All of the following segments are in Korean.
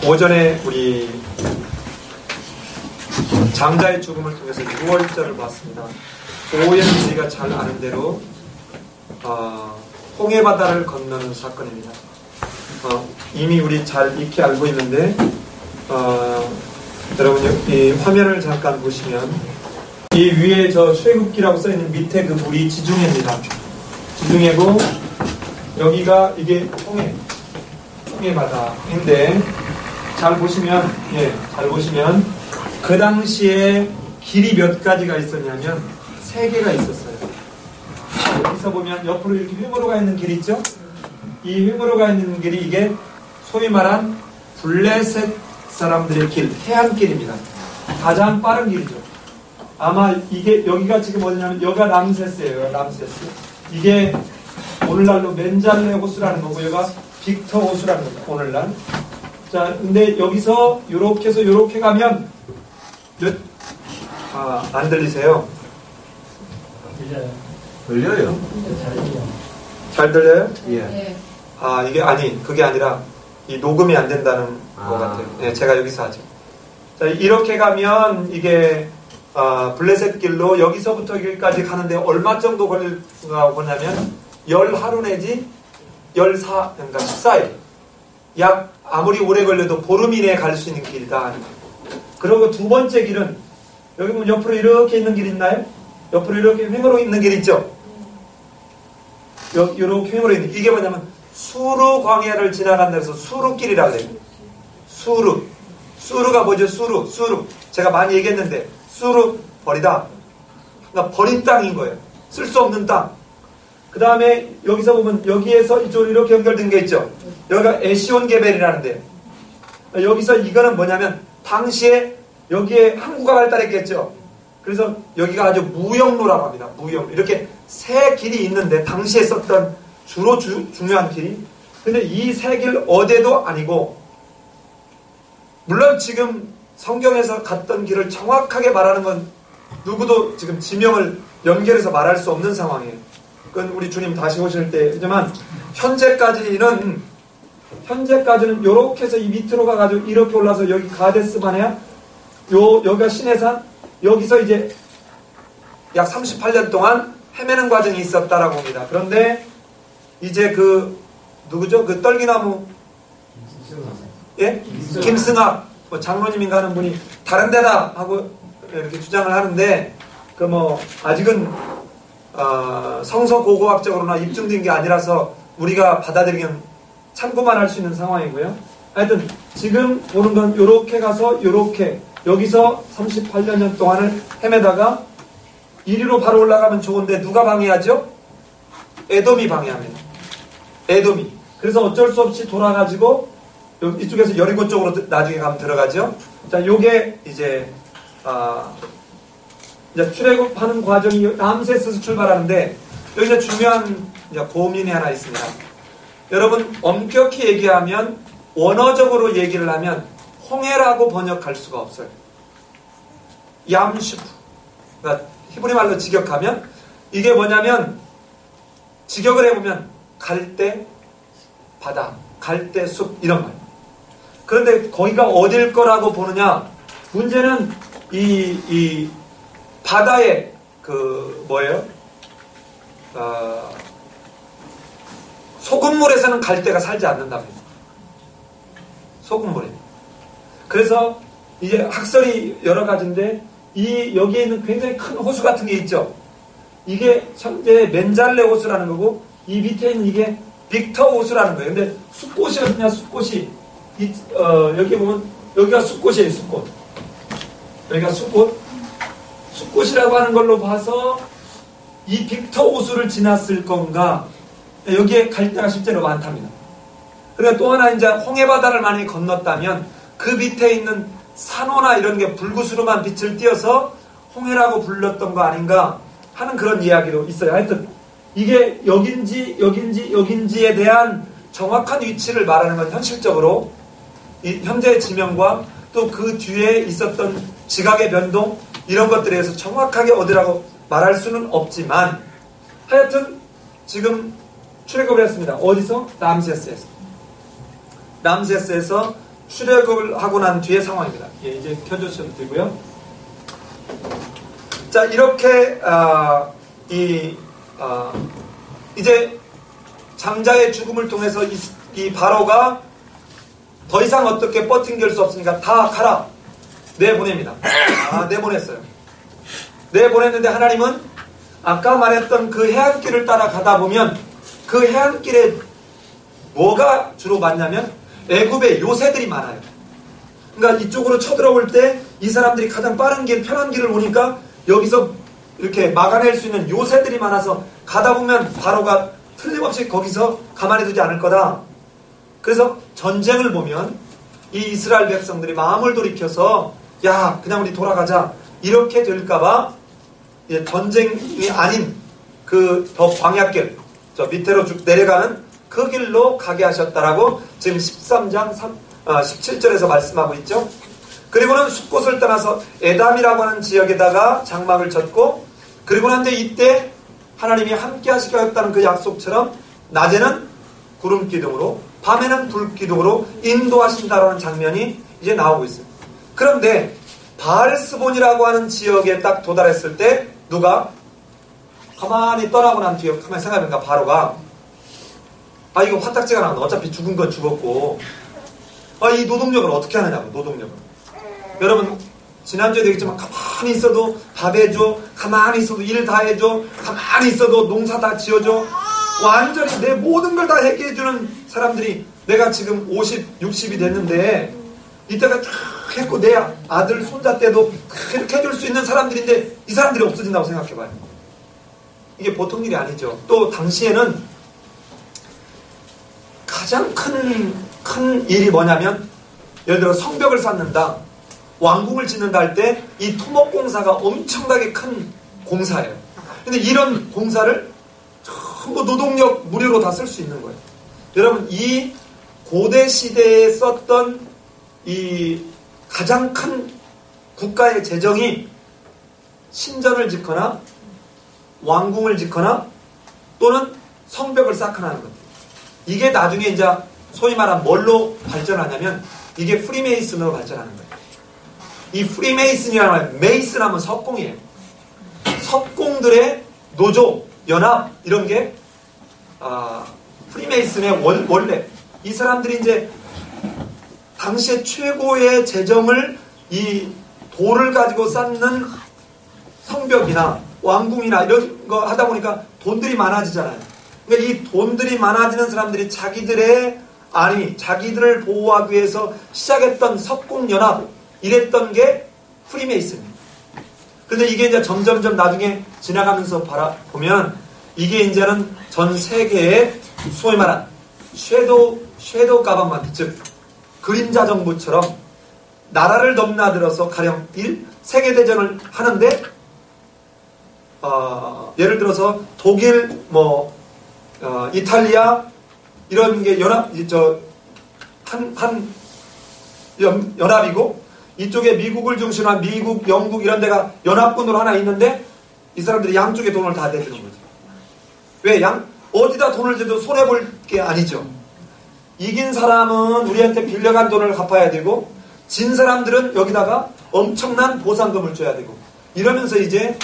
오전에 우리 장자의 죽음을 통해서 6월절을 봤습니다. 오해는 저희가 잘 아는 대로 홍해바다를 건너는 사건입니다. 이미 우리 잘 익히 알고 있는데 여러분 이 화면을 잠깐 보시면 이 위에 저 출애굽기라고 써있는 밑에 그 물이 지중해입니다. 지중해고 여기가 이게 홍해바다인데 잘 보시면 그 당시에 길이 몇 가지가 있었냐면 3개가 있었어요. 여기서 보면 옆으로 이렇게 횡으로 가 있는 길 있죠? 이 횡으로 가 있는 길이 이게 소위 말한 블레셋 사람들의 길, 해안길입니다. 가장 빠른 길이죠. 아마 이게 여기가 지금 어디냐면 여기가 람세스예요. 람세스. 이게 오늘날로 맨잘레 호수라는 거고 여기가 빅터 호수라는 겁니다. 오늘날. 자, 근데 여기서 요렇게 해서 요렇게 가면 안 들리세요? 들려요. 잘 들려요? 예. 이게 그게 아니라 이 녹음이 안 된다는 것 같아요. 네, 제가 여기서 하죠. 자, 이렇게 가면 이게 블레셋 길로 여기서부터 여기까지 가는데 얼마 정도 걸릴 수가 보냐면 10하루 내지 14, 그러니까 14일. 약 아무리 오래 걸려도 보름 이내에 갈 수 있는 길이다. 그리고 두 번째 길은 여기 보면 옆으로 이렇게 있는 길 있나요? 옆으로 이렇게 횡으로 있는 길 있죠? 이렇게 횡으로 있는 이게 뭐냐면 수르 광야를 지나간다 해서 수르길이라고 해요. 수르가 뭐죠? 수르. 제가 많이 얘기했는데 수르 버리다. 그러니까 버린 땅인 거예요. 쓸 수 없는 땅. 그 다음에 여기서 보면 여기에서 이쪽으로 이렇게 연결된 게 있죠. 여기가 에시온 게벨이라는 데. 여기서 이거는 뭐냐면 당시에 여기에 항구가 발달했겠죠. 그래서 여기가 아주 무역로라고 합니다. 무역. 이렇게 3길이 있는데 당시에 썼던 주로 중요한 길이. 근데 이 3길 어디도 아니고 물론 지금 성경에서 갔던 길을 정확하게 말하는 건 누구도 지금 지명을 연결해서 말할 수 없는 상황이에요. 그건 우리 주님 다시 오실 때 하지만 현재까지는 요렇게 해서 이 밑으로 가가지고 이렇게 올라서 여기 가데스바네아 여기가 시내산 여기서 이제 약 38년 동안 헤매는 과정이 있었다라고 봅니다. 그런데 이제 누구죠? 그 떨기나무 김승학 장로님인가 하는 분이 다른 데다 하고 이렇게 주장을 하는데 아직은 성서 고고학적으로나 입증된 게 아니라서 우리가 받아들이면 참고만 할 수 있는 상황이고요. 하여튼 지금 보는 건 요렇게 가서 요렇게 여기서 38년 동안을 헤매다가 이리로 바로 올라가면 좋은데 누가 방해하죠? 에돔이 방해합니다. 에돔이. 그래서 어쩔 수 없이 돌아가지고 이쪽에서 여리고 쪽으로 나중에 가면 들어가죠. 자, 요게 이제 출애굽하는 과정이 람세스에서 출발하는데 여기 이제 중요한 고민이 하나 있습니다. 여러분 엄격히 얘기하면 원어적으로 얘기를 하면 홍해라고 번역할 수가 없어요. 얌슈프. 그러니까 히브리 말로 직역하면 이게 뭐냐면 직역을 해보면 갈대 바다, 갈대 숲 이런 말. 그런데 거기가 어딜 거라고 보느냐? 문제는 이 바다에 소금물에서는 갈대가 살지 않는답니다. 소금물에. 그래서 이제 학설이 여러 가지인데 여기에 있는 굉장히 큰 호수 같은 게 있죠. 이게 현재 맨잘레 호수라는 거고 이 밑에 있는 이게 빅터 호수라는 거예요. 근데 숲꽃이 어디냐? 숲꽃이 여기 보면 여기가 숲꽃이에요. 숲꽃. 여기가 숲꽃. 숲꽃이라고 하는 걸로 봐서 이 빅터 호수를 지났을 건가? 여기에 갈대가 실제로 많답니다. 그러니까 또 하나 이제 홍해바다를 만약에 건넜다면 그 밑에 있는 산호나 이런 게 불구스름한 빛을 띄어서 홍해라고 불렀던 거 아닌가 하는 그런 이야기도 있어요. 하여튼 이게 여긴지에 대한 정확한 위치를 말하는 건 현실적으로 이 현재의 지명과 또 그 뒤에 있었던 지각의 변동 이런 것들에 대해서 정확하게 어디라고 말할 수는 없지만 하여튼 지금 출애굽을 했습니다. 어디서? 람세스에서. 람세스에서 출애굽을 하고 난 뒤의 상황입니다. 예, 이제 켜주셔도 되고요. 자, 이렇게 이제 장자의 죽음을 통해서 이 바로가 더 이상 어떻게 버팅길 수 없으니까 다 가라 내보냅니다. 내보냈어요. 내보냈는데 하나님은 아까 말했던 그 해안길을 따라 가다 보면 그 해안길에 뭐가 주로 많냐면 애굽의 요새들이 많아요. 그러니까 이쪽으로 쳐들어올 때 이 사람들이 가장 빠른 길, 편한 길을 오니까 여기서 이렇게 막아낼 수 있는 요새들이 많아서 가다 보면 바로가 틀림없이 거기서 가만히 두지 않을 거다. 그래서 전쟁을 보면 이 이스라엘 백성들이 마음을 돌이켜서 야, 그냥 우리 돌아가자. 이렇게 될까봐 전쟁이 아닌 그 더 광야길, 저 밑으로 쭉 내려가는 그 길로 가게 하셨다라고 지금 13장 17절에서 말씀하고 있죠. 그리고는 숫곳을 떠나서 에담이라고 하는 지역에다가 장막을 쳤고, 그리고 난데 이때 하나님이 함께 하시겠다는 그 약속처럼 낮에는 구름 기둥으로 밤에는 불 기둥으로 인도하신다라는 장면이 이제 나오고 있습니다. 그런데 바알스본이라고 하는 지역에 딱 도달했을 때 누가 가만히 떠나고 난 뒤에 가만히 생각해보니까 바로가 이거 화딱지가 나온다. 어차피 죽은 건 죽었고 이 노동력을 어떻게 하느냐고. 노동력을 여러분 지난주에 얘기했지만 가만히 있어도 밥 해줘, 가만히 있어도 일 다 해줘, 가만히 있어도 농사 다 지어줘, 완전히 내 모든 걸 다 해결해주는 사람들이 내가 지금 50, 60이 됐는데 이때가 쫙 했고 내 아들, 손자 때도 이렇게 해줄 수 있는 사람들인데 이 사람들이 없어진다고 생각해봐요. 이게 보통 일이 아니죠. 또 당시에는 가장 큰 일이 뭐냐면 예를 들어 성벽을 쌓는다, 왕궁을 짓는다 할 때 이 토목공사가 엄청나게 큰 공사예요. 근데 이런 공사를 전부 노동력 무료로 다 쓸 수 있는 거예요. 여러분 이 고대 시대에 썼던 이 가장 큰 국가의 재정이 신전을 짓거나 왕궁을 짓거나 또는 성벽을 쌓거나 하는 겁니다. 이게 나중에 이제 소위 말하는 뭘로 발전하냐면 이게 프리메이슨으로 발전하는 거예요. 이 프리메이슨이라는 말, 메이슨 하면 석공이에요. 석공들의 노조, 연합 이런 게 프리메이슨의 원래 이 사람들이 이제 당시에 최고의 재정을 이 돌을 가지고 쌓는 성벽이나 왕궁이나 이런 거 하다 보니까 돈들이 많아지잖아요. 그러니까 이 돈들이 많아지는 사람들이 자기들을 보호하기 위해서 시작했던 석공연합 이랬던 게 프리메이슨입니다. 근데 이게 이제 점점점 나중에 지나가면서 보면 이게 이제는 전 세계의 소위 말한 섀도우 가방먼트, 즉 그림자 정부처럼 나라를 넘나들어서 가령 세계대전을 하는데 예를 들어서 독일, 이탈리아 이런 게 연합이고 이쪽에 미국을 중심으로 한 미국, 영국 이런 데가 연합군으로 하나 있는데 이 사람들이 양쪽에 돈을 다 대주는 거죠. 왜? 어디다 돈을 대도 손해볼 게 아니죠. 이긴 사람은 우리한테 빌려간 돈을 갚아야 되고 진 사람들은 여기다가 엄청난 보상금을 줘야 되고 이러면서 이제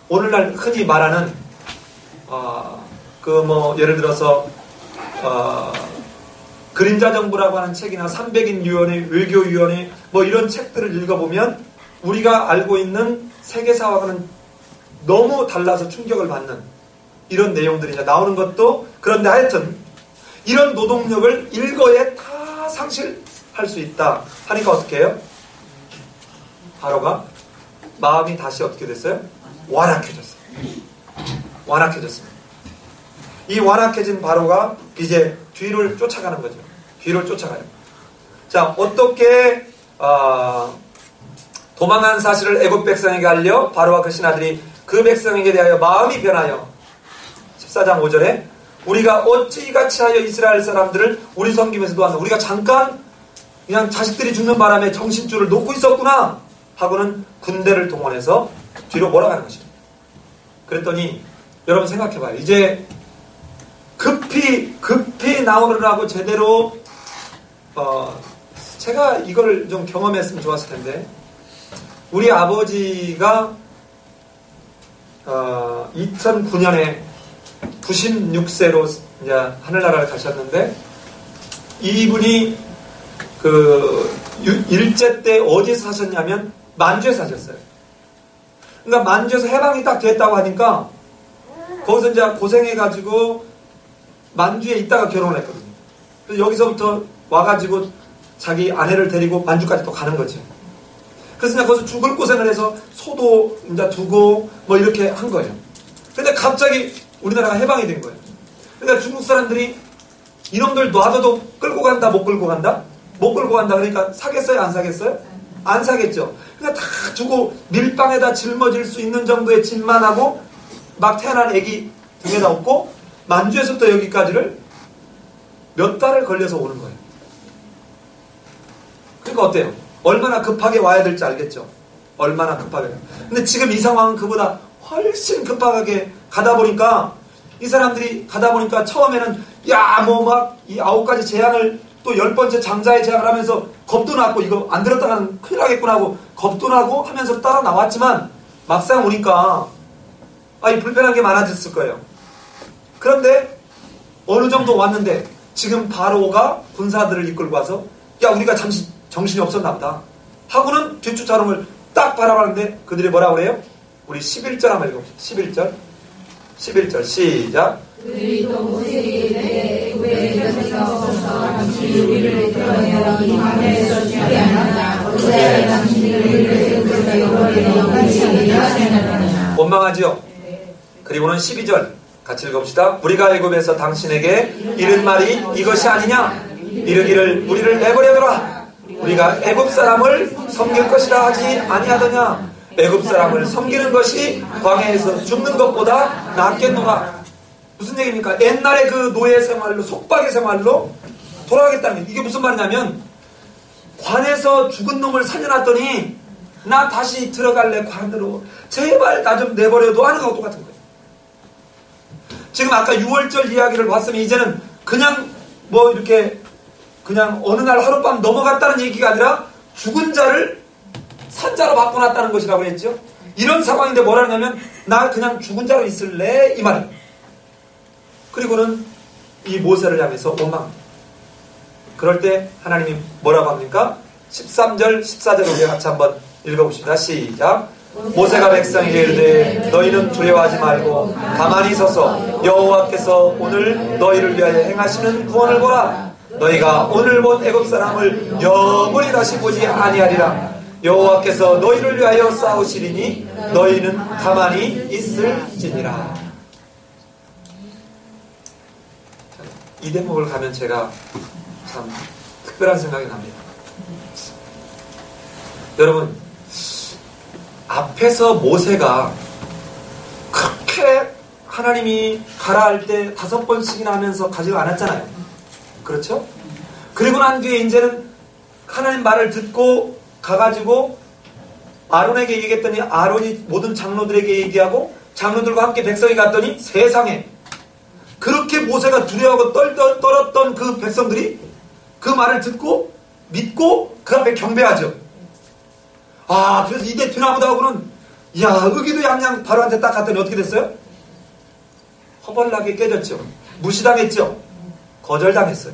오늘날 흔히 말하는 예를 들어서 그림자 정부라고 하는 책이나 300인 위원회, 외교위원회 이런 책들을 읽어보면 우리가 알고 있는 세계사와는 너무 달라서 충격을 받는 이런 내용들이 이제 나오는 것도 그런데 하여튼 이런 노동력을 일거에 다 상실할 수 있다 하니까 어떻게 해요? 바로가 마음이 다시 어떻게 됐어요? 완악해졌어요. 완악해졌습니다. 이 완악해진 바로가 이제 뒤를 쫓아가는 거죠. 뒤를 쫓아가요. 자, 어떻게 도망한 사실을 애굽 백성에게 알려 바로와 그 신하들이 그 백성에게 대하여 마음이 변하여 14장 5절에 우리가 어찌 이같이 하여 이스라엘 사람들을 우리 섬김에서 놓았나. 우리가 잠깐 그냥 자식들이 죽는 바람에 정신줄을 놓고 있었구나 하고는 군대를 동원해서 뒤로 몰아가는 것입니다. 그랬더니 여러분 생각해봐요. 이제 급히 나오느라고 제대로 제가 이걸 좀 경험했으면 좋았을 텐데, 우리 아버지가 2009년에 96세로 이제 하늘나라를 가셨는데, 이분이 일제 때 어디서 사셨냐면 만주에서 사셨어요. 그러니까 만주에서 해방이 딱 됐다고 하니까 거기서 이제 고생해가지고 만주에 있다가 결혼을 했거든요. 그래서 여기서부터 와가지고 자기 아내를 데리고 만주까지 또 가는 거죠. 그래서 그냥 거기서 죽을 고생을 해서 소도 이제 두고 뭐 이렇게 한 거예요. 근데 갑자기 우리나라가 해방이 된 거예요. 그러니까 중국 사람들이 이놈들 놔둬도 끌고 간다, 못 끌고 간다? 못 끌고 간다. 그러니까 사겠어요, 안 사겠어요? 안 사겠죠. 그러니까 다 두고 밀방에다 짊어질 수 있는 정도의 짐만 하고 막 태어난 애기 등에다 업고 만주에서부터 여기까지를 몇 달을 걸려서 오는 거예요. 그러니까 어때요? 얼마나 급하게 와야 될지 알겠죠? 얼마나 급하게. 근데 지금 이 상황은 그보다 훨씬 급하게 가다 보니까 이 사람들이 가다 보니까 처음에는 뭐 막 이 9가지 재앙을 또 10번째 장자의 재앙을 하면서 겁도 났고 이거 안 들었다가는 큰일 나겠구나 하고 겁도 나고 하면서 따라 나왔지만 막상 오니까 이 불편한 게 많아졌을 거예요. 그런데 어느 정도 왔는데 지금 바로가 군사들을 이끌고 와서 우리가 잠시 정신이 없었나 보다 하고는 뒤쫓아오는 걸 딱 바라봤는데 그들이 뭐라고 그래요? 우리 11절 한번 읽어봅시다. 11절 시작. 그들이 또 모세에게 왜 이렇게 없어서 당신이 우리를 끌어내어 이 밤에서 죽게 하느냐 어찌하여 당신이 우리를 세우고서 여호와의 영광시하게 하시느냐. 원망하지요. 그리고는 12절 같이 읽어봅시다. 우리가 애굽에서 당신에게 이른 말이 이것이 아니냐 이르기를 우리를 내버려둬라 우리가 애굽 사람을 섬길 것이라 하지 아니하더냐. 애굽 사람을 섬기는 것이 광야에서 죽는 것보다 낫겠노라. 무슨 얘기입니까? 옛날의 그 노예 생활로 속박의 생활로 돌아가겠다는 게 이게 무슨 말이냐면 관에서 죽은 놈을 살려놨더니 나 다시 들어갈래 관으로 제발 나 좀 내버려둬 하는 거하고 똑같은 거예요. 지금 아까 6월절 이야기를 봤으면 이제는 그냥 뭐 이렇게 그냥 어느 날 하룻밤 넘어갔다는 얘기가 아니라 죽은 자를 산자로 바꿔놨다는 것이라고 했죠. 이런 상황인데 뭐라 하냐면 나 그냥 죽은 자로 있을래 이 말이에요. 그리고는 이 모세를 향해서 원망합니다. 그럴 때 하나님이 뭐라고 합니까? 13절 14절 우리 같이 한번 읽어봅시다. 시작. 모세가 백성에게 이르되 너희는 두려워하지 말고 가만히 서서 여호와께서 오늘 너희를 위하여 행하시는 구원을 보라. 너희가 오늘 본 애굽 사람을 영원히 다시 보지 아니하리라. 여호와께서 너희를 위하여 싸우시리니 너희는 가만히 있을지니라. 이 대목을 가면 제가 참 특별한 생각이 납니다. 여러분, 앞에서 모세가 그렇게 하나님이 가라 할 때 5번씩이나 하면서 가지고 않았잖아요. 그렇죠? 그리고 난 뒤에 이제는 하나님 말을 듣고 가가지고 아론에게 얘기했더니 아론이 모든 장로들에게 얘기하고 장로들과 함께 백성이 갔더니 세상에 그렇게 모세가 두려워하고 떨었던 그 백성들이 그 말을 듣고 믿고 그 앞에 경배하죠. 그래서 이제 드나무다하고는 의기도 양양 바로한테 딱 갔더니 어떻게 됐어요? 허벌나게 깨졌죠. 무시당했죠. 거절당했어요.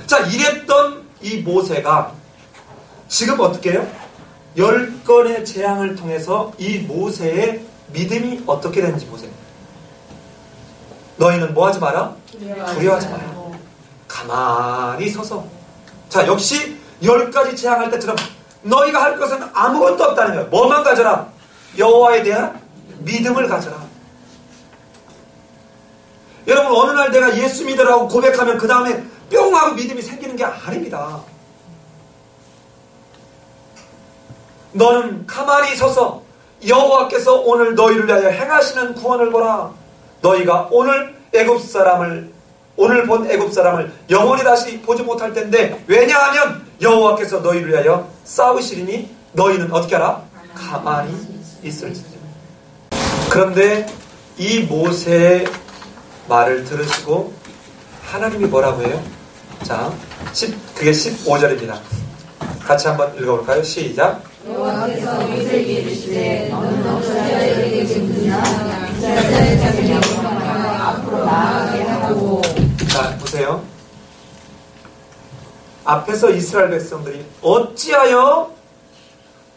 자, 이랬던 이 모세가 지금 어떻게 해요? 10건의 재앙을 통해서 이 모세의 믿음이 어떻게 되는지 보세요. 너희는 뭐 하지 마라? 두려워하지 마라. 가만히 서서. 자, 역시 10가지 재앙할 때처럼 너희가 할 것은 아무것도 없다는 거예요. 뭐만 가져라? 여호와에 대한 믿음을 가져라. 여러분, 어느 날 내가 예수 믿으라고 고백하면 그 다음에 뿅 하고 믿음이 생기는 게 아닙니다. 너는 가만히 서서 여호와께서 오늘 너희를 위하여 행하시는 구원을 보라. 너희가 오늘 본 애굽 사람을 영원히 다시 보지 못할 텐데 왜냐하면 여호와께서 너희를 위하여 싸우시리니 너희는 어떻게 하라? 가만히 있을지. 그런데 이 모세의 말을 들으시고 하나님이 뭐라고 해요? 자, 그게 15절입니다. 같이 한번 읽어볼까요? 시작. 여호와께서 모세에게 이르시되 너는 어찌하여 지금이나 이스라엘의 자손의 영광과 앞으로 나아가게 하고. 자, 보세요. 앞에서 이스라엘 백성들이 어찌하여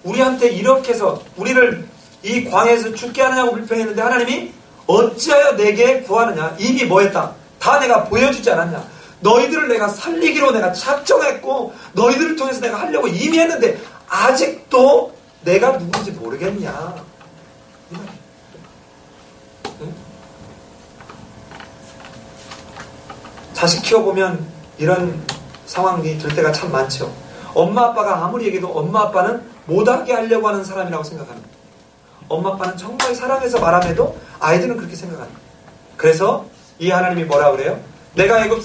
우리한테 이렇게 해서 우리를 이 광야에서 죽게 하느냐고 불평했는데 하나님이 어찌하여 내게 구하느냐. 이미 뭐했다? 다 내가 보여주지 않았냐. 너희들을 내가 살리기로 내가 작정했고 너희들을 통해서 내가 하려고 이미 했는데 아직도 내가 누군지 모르겠냐. 응? 자식 키워보면 이런 상황이 들 때가 참 많죠. 엄마 아빠가 아무리 얘기해도 엄마 아빠는 못하게 하려고 하는 사람이라고 생각합니다. 엄마 아빠는 정말 사랑해서 말함에도 아이들은 그렇게 생각합니다. 그래서 이 하나님이 뭐라 그래요? 내가 애굽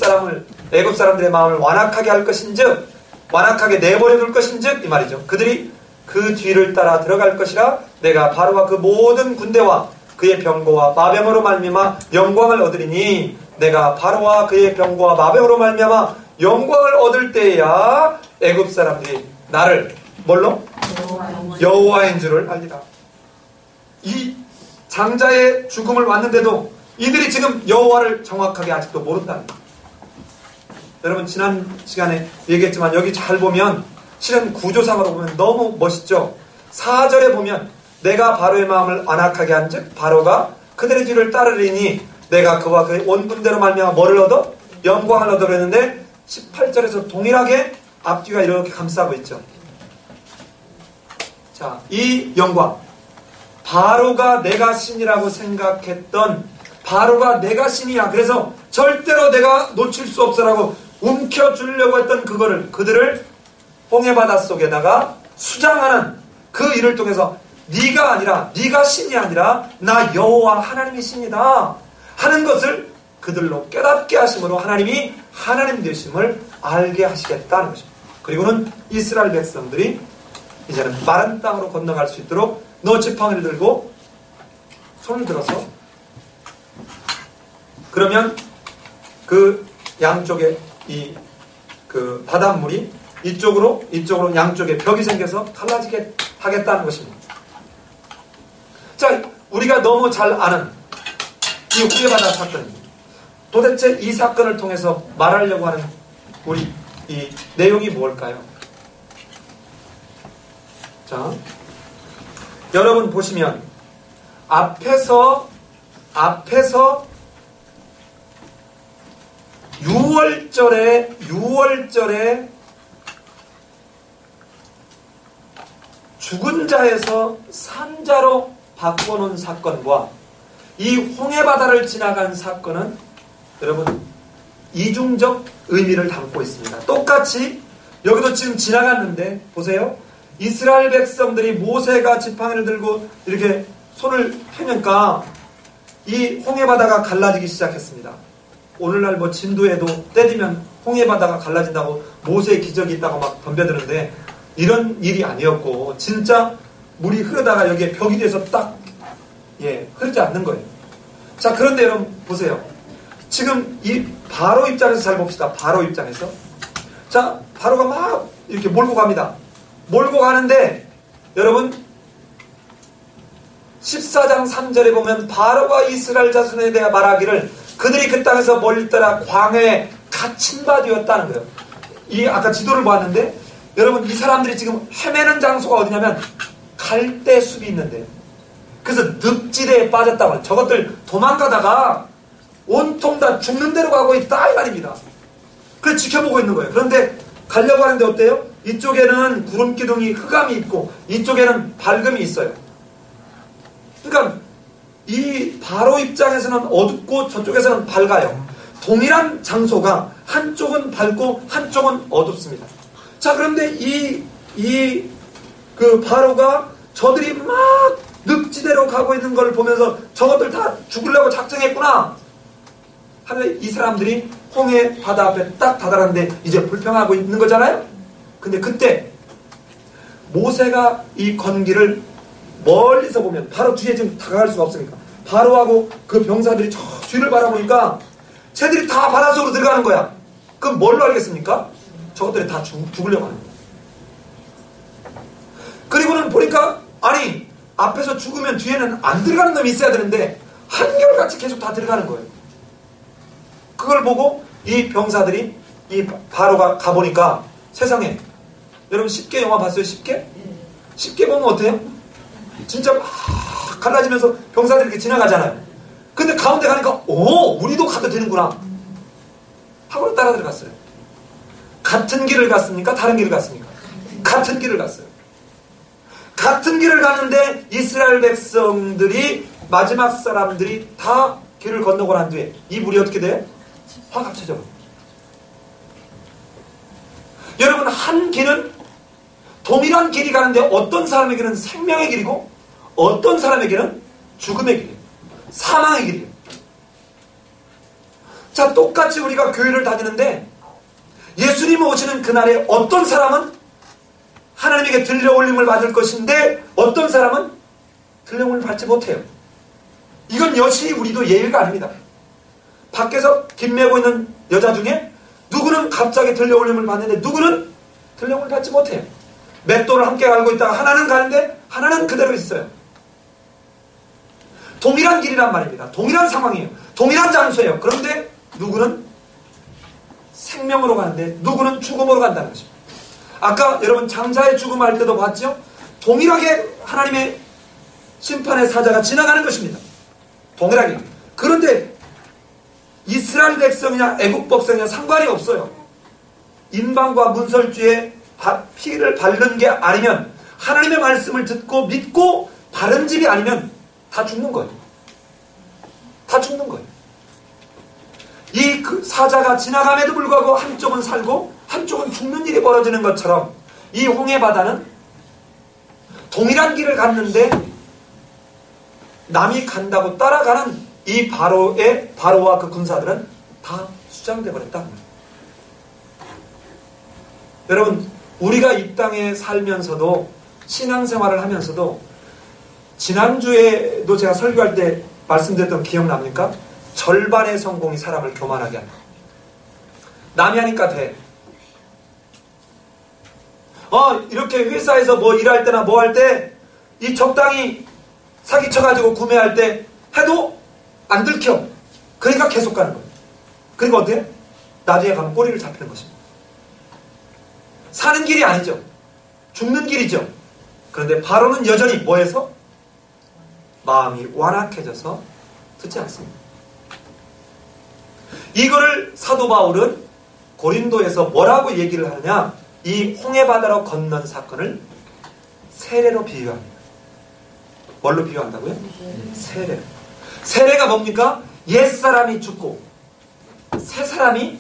사람들의 마음을 완악하게 할 것인즉 완악하게 내버려 둘 것인즉 이 말이죠. 그들이 그 뒤를 따라 들어갈 것이라 내가 바로와 그 모든 군대와 그의 병거와 마병으로 말미암아 영광을 얻으리니 내가 바로와 그의 병거와 마병으로 말미암아 영광을 얻을 때야 애굽 사람들이 나를 뭘로? 여호와인 줄을 알리라. 이 장자의 죽음을 왔는데도 이들이 지금 여호와를 정확하게 아직도 모른다는 거예요. 여러분 지난 시간에 얘기했지만 여기 잘 보면 실은 구조상으로 보면 너무 멋있죠. 4절에 보면 내가 바로의 마음을 완악하게 한즉 바로가 그들의 뒤를 따르리니 내가 그와 그의 온 군대로 말미암아 뭐를 얻어? 영광을 얻어 그랬는데 18절에서 동일하게 앞뒤가 이렇게 감싸고 있죠. 자, 이 영광 바로가 내가 신이라고 생각했던 바로가 내가 신이야. 그래서 절대로 내가 놓칠 수 없어라고 움켜주려고 했던 그들을 홍해바다 속에다가 수장하는 그 일을 통해서 네가 신이 아니라 나 여호와 하나님이 신이다 하는 것을 그들로 깨닫게 하심으로 하나님이 하나님 되심을 알게 하시겠다는 것입니다. 그리고는 이스라엘 백성들이 이제는 마른 땅으로 건너갈 수 있도록 너 지팡이를 들고 손을 들어서 그러면 그 양쪽에 그 바닷물이 이쪽으로 양쪽에 벽이 생겨서 갈라지게 하겠다는 것입니다. 자, 우리가 너무 잘 아는 이 홍해바다 사건입니다. 도대체 이 사건을 통해서 말하려고 하는 우리 이 내용이 뭘까요? 자, 여러분 보시면 앞에서 6월절에 죽은 자에서 산자로 바꿔놓은 사건과 이 홍해바다를 지나간 사건은 여러분 이중적 의미를 담고 있습니다. 똑같이 여기도 지금 지나갔는데 보세요. 이스라엘 백성들이 모세가 지팡이를 들고 이렇게 손을 펴니까 이 홍해바다가 갈라지기 시작했습니다. 오늘날 뭐 진도에도 때리면 홍해바다가 갈라진다고 모세의 기적이 있다고 막 덤벼드는데 이런 일이 아니었고 진짜 물이 흐르다가 여기에 벽이 돼서 딱 흐르지 않는 거예요. 자, 그런데 여러분 보세요. 지금 이 바로 입장에서 잘 봅시다. 바로 입장에서 자, 바로가 막 이렇게 몰고 갑니다. 몰고 가는데 여러분 14장 3절에 보면 바로가 이스라엘 자손에 대해 말하기를 그들이 그 땅에서 멀리 떠나 광야에 갇힌 바 되었다는 거예요. 이 아까 지도를 보았는데 여러분 이 사람들이 지금 헤매는 장소가 어디냐면 갈대 숲이 있는데요. 그래서 늪지대에 빠졌다고 저것들 도망가다가 온통 다 죽는 대로 가고 있다 이 말입니다. 그래서 지켜보고 있는 거예요. 그런데 가려고 하는데 어때요? 이쪽에는 구름기둥이 흑암이 있고 이쪽에는 밝음이 있어요. 그러니까 이 바로 입장에서는 어둡고 저쪽에서는 밝아요. 동일한 장소가 한쪽은 밝고 한쪽은 어둡습니다. 자, 그런데 그 바로가 저들이 막 늪지대로 가고 있는 걸 보면서 저것들 다 죽으려고 작정했구나 하는데 이 사람들이 홍해 바다 앞에 딱 다다랐는데 이제 불평하고 있는 거잖아요. 근데 그때 모세가 이 건기를 멀리서 보면 바로 뒤에 지금 다가갈 수가 없으니까 바로하고 그 병사들이 저 뒤를 바라보니까 쟤들이 다 바다 속으로 들어가는 거야. 그럼 뭘로 알겠습니까? 저것들이 다 죽으려고 하는 거예요. 그리고는 보니까 아니 앞에서 죽으면 뒤에는 안 들어가는 놈이 있어야 되는데 한결같이 계속 다 들어가는 거예요. 그걸 보고 이 병사들이 이 바로가 가보니까 세상에 여러분 10개 영화 봤어요? 10개? 10개 보면 어때요? 진짜 막 갈라지면서 병사들이 이렇게 지나가잖아요. 근데 가운데 가니까 우리도 가도 되는구나 하고 따라 들어갔어요. 같은 길을 갔습니까? 다른 길을 갔습니까? 같은 길을 갔어요. 같은 길을 갔는데 이스라엘 백성들이 마지막 사람들이 다 길을 건너고 난 뒤에 이 물이 어떻게 돼요? 확 합쳐져 버려요. 여러분 한 길은 동일한 길이 가는데 어떤 사람에게는 생명의 길이고 어떤 사람에게는 죽음의 길이에요. 사망의 길이에요. 자, 똑같이 우리가 교회를 다니는데 예수님 오시는 그날에 어떤 사람은 하나님에게 들려올림을 받을 것인데 어떤 사람은 들려올림을 받지 못해요. 이건 여실히 우리도 예외가 아닙니다. 밖에서 김 메고 있는 여자 중에 누구는 갑자기 들려올림을 받는데 누구는 들려올림을 받지 못해요. 맷돌을 함께 갈고 있다가 하나는 가는데 하나는 그대로 있어요. 동일한 길이란 말입니다. 동일한 상황이에요. 동일한 장소예요. 그런데 누구는 생명으로 가는데 누구는 죽음으로 간다는 것입니다. 아까 여러분 장자의 죽음 할 때도 봤죠? 동일하게 하나님의 심판의 사자가 지나가는 것입니다. 동일하게. 그런데 이스라엘 백성이냐 애국 백성이냐 상관이 없어요. 인방과 문설주에 피를 바르는 게 아니면 하나님의 말씀을 듣고 믿고 바른 집이 아니면 다 죽는 거예요. 다 죽는 거예요. 이 사자가 지나감에도 불구하고 한쪽은 살고 한쪽은 죽는 일이 벌어지는 것처럼 이 홍해바다는 동일한 길을 갔는데 남이 간다고 따라가는 이 바로와 그 군사들은 다 수장돼 버렸다. 여러분 우리가 이 땅에 살면서도 신앙생활을 하면서도 지난주에도 제가 설교할 때 말씀드렸던 기억납니까? 절반의 성공이 사람을 교만하게 한다. 남이 하니까 돼. 이렇게 회사에서 뭐 일할 때나 뭐 할 때 이 적당히 사기쳐가지고 구매할 때 해도 안 들켜. 그러니까 계속 가는 거예요. 그리고 어때요? 나중에 가면 꼬리를 잡히는 것입니다. 사는 길이 아니죠. 죽는 길이죠. 그런데 바로는 여전히 뭐해서? 마음이 완악해져서 듣지 않습니다. 이거를 사도 바울은 고린도에서 뭐라고 얘기를 하느냐? 이 홍해바다로 건넌 사건을 세례로 비유합니다. 뭘로 비유한다고요? 세례. 세례가 뭡니까? 옛사람이 죽고 새 사람이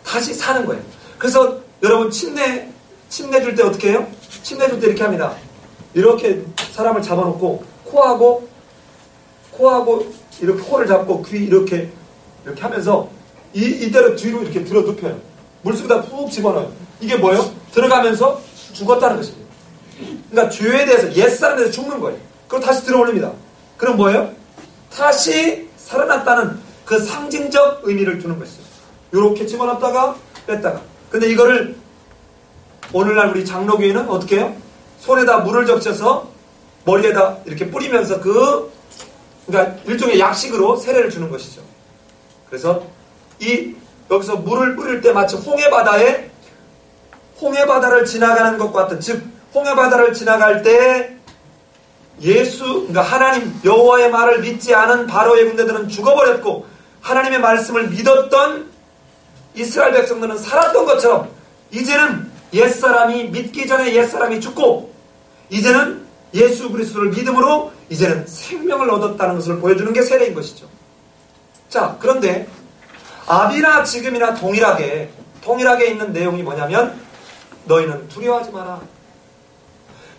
다시 사는 거예요. 그래서 여러분 침례 줄 때 어떻게 해요? 침례 줄 때 이렇게 합니다. 이렇게 사람을 잡아놓고 코하고 이렇게 코를 잡고 귀 이렇게 하면서 이대로 뒤로 이렇게 들어 눕혀요. 물속에다 푹 집어넣어요. 이게 뭐예요? 들어가면서 죽었다는 것입니다. 그러니까 죄에 대해서 옛사람에 대해서 죽는 거예요. 그리고 다시 들어 올립니다. 그럼 뭐예요? 다시 살아났다는 그 상징적 의미를 두는 것이죠. 이렇게 집어넣었다가 뺐다가. 근데 이거를 오늘날 우리 장로교회는 어떻게 해요? 손에다 물을 적셔서 머리에다 이렇게 뿌리면서 그러니까 일종의 약식으로 세례를 주는 것이죠. 그래서 여기서 물을 뿌릴 때 마치 홍해바다를 지나가는 것과 같은, 즉 홍해바다를 지나갈 때 그러니까 하나님 여호와의 말을 믿지 않은 바로의 군대들은 죽어버렸고 하나님의 말씀을 믿었던 이스라엘 백성들은 살았던 것처럼 이제는 옛사람이 믿기 전에 옛사람이 죽고 이제는 예수 그리스도를 믿음으로 이제는 생명을 얻었다는 것을 보여주는 게 세례인 것이죠. 자, 그런데 아비나 지금이나 동일하게 있는 내용이 뭐냐면 너희는 두려워하지 마라.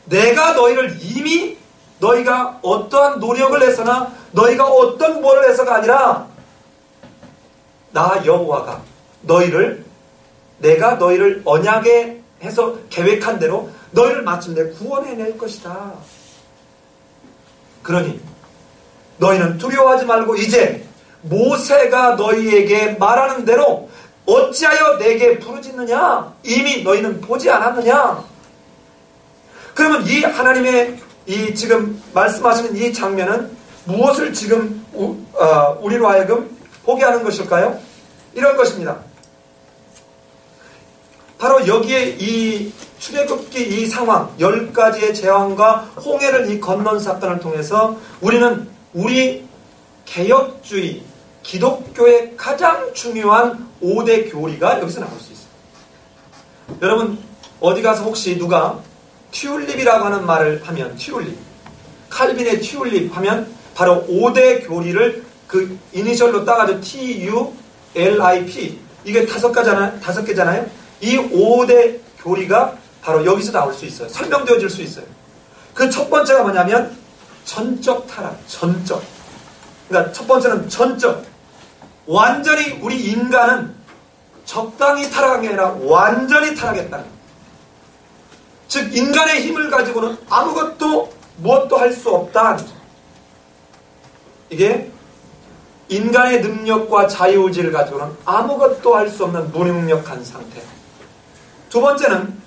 내가 너희를 이미 너희가 어떠한 노력을 해서나 너희가 어떤 뭐를 해서가 아니라 나 여호와가 내가 너희를 언약에 해서 계획한 대로 너희를 마침내 구원해낼 것이다. 그러니 너희는 두려워하지 말고 이제 모세가 너희에게 말하는 대로 어찌하여 내게 부르짖느냐? 이미 너희는 보지 않았느냐? 그러면 이 하나님의 이 지금 말씀하시는 이 장면은 무엇을 지금 우리로 하여금 보게 하는 것일까요? 이런 것입니다. 바로 여기에 이 출애굽기 이 상황 10가지의 재앙과 홍해를 이 건넌 사건을 통해서 우리는 우리 개혁주의 기독교의 가장 중요한 5대 교리가 여기서 나올 수 있어요. 여러분 어디 가서 혹시 누가 튤립이라고 하는 말을 하면 튤립, 칼빈의 튤립 하면 바로 5대 교리를 그 이니셜로 따가지고 TULIP 이게 5개잖아요. 이 5대 교리가 바로 여기서 나올 수 있어요. 설명되어질 수 있어요. 그 첫 번째가 뭐냐면 전적 타락, 전적. 그러니까 첫 번째는 전적. 완전히 우리 인간은 적당히 타락한 게 아니라 완전히 타락했다는 거예요. 즉 인간의 힘을 가지고는 아무것도 무엇도 할 수 없다. 이게 인간의 능력과 자유의지를 가지고는 아무것도 할 수 없는 무능력한 상태. 두 번째는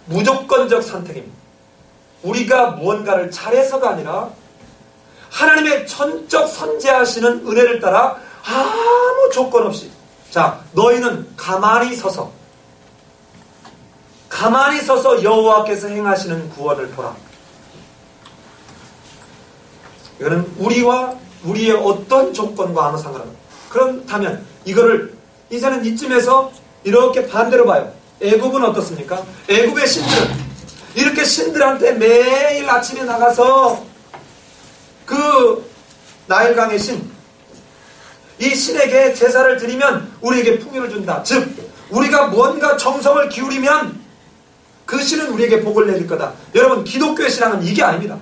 무조건적 선택입니다. 우리가 무언가를 잘해서가 아니라 하나님의 전적 선재하시는 은혜를 따라 아무 조건 없이 자 너희는 가만히 서서 여호와께서 행하시는 구원을 보라. 이거는 우리와 우리의 어떤 조건과 아무 상관없어요. 그렇다면 이거를 이제는 이쯤에서 이렇게 반대로 봐요. 애굽은 어떻습니까? 애굽의 신들은 이렇게 신들한테 매일 아침에 나가서 그 나일강의 신, 이 신에게 제사를 드리면 우리에게 풍요를 준다. 즉 우리가 무언가 정성을 기울이면 그 신은 우리에게 복을 내릴 거다. 여러분 기독교의 신앙은 이게 아닙니다.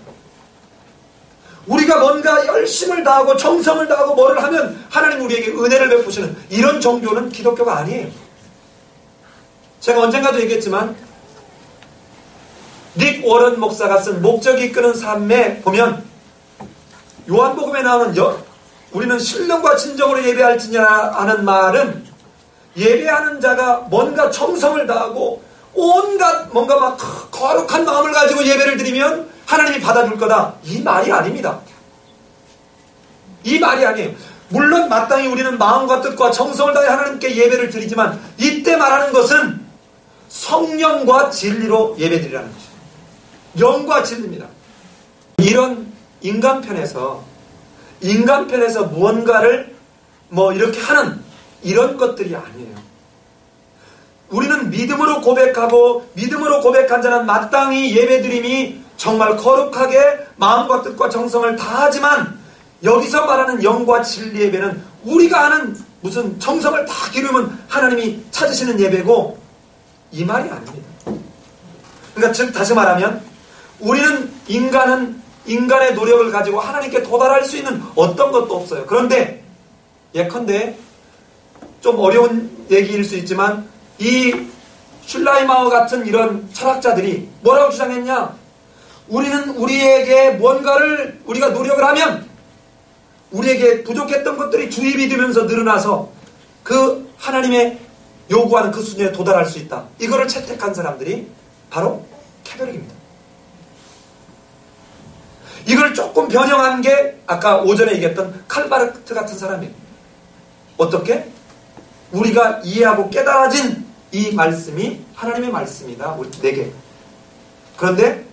우리가 뭔가 열심을 다하고 정성을 다하고 뭐를 하면 하나님 우리에게 은혜를 베푸시는 이런 종교는 기독교가 아니에요. 제가 언젠가도 얘기했지만 닉 워런 목사가 쓴 목적이 이끄는 삶에 보면 요한복음에 나오는 우리는 신령과 진정으로 예배할지냐 하는 말은 예배하는 자가 뭔가 정성을 다하고 온갖 뭔가 막 거룩한 마음을 가지고 예배를 드리면 하나님이 받아줄 거다. 이 말이 아닙니다. 이 말이 아니에요. 물론 마땅히 우리는 마음과 뜻과 정성을 다해 하나님께 예배를 드리지만 이때 말하는 것은 성령과 진리로 예배드리라는 것이죠. 영과 진리입니다. 이런 인간편에서 무언가를 뭐 이렇게 하는 이런 것들이 아니에요. 우리는 믿음으로 고백하고 믿음으로 고백한 자는 마땅히 예배드림이 정말 거룩하게 마음과 뜻과 정성을 다하지만 여기서 말하는 영과 진리 예배는 우리가 하는 무슨 정성을 다 기르면 하나님이 찾으시는 예배고 이 말이 아닙니다. 그러니까 즉 다시 말하면 우리는 인간의 노력을 가지고 하나님께 도달할 수 있는 어떤 것도 없어요. 그런데 예컨대 좀 어려운 얘기일 수 있지만 이 슐라이마우 같은 이런 철학자들이 뭐라고 주장했냐? 우리는 우리에게 뭔가를 우리가 노력을 하면 우리에게 부족했던 것들이 주입이 되면서 늘어나서 그 하나님의 요구하는 그 수준에 도달할 수 있다. 이거를 채택한 사람들이 바로 캐톨릭입니다. 이걸 조금 변형한 게 아까 오전에 얘기했던 칼바르트 같은 사람이에요. 어떻게? 우리가 이해하고 깨달아진 이 말씀이 하나님의 말씀이다. 우리 내게. 그런데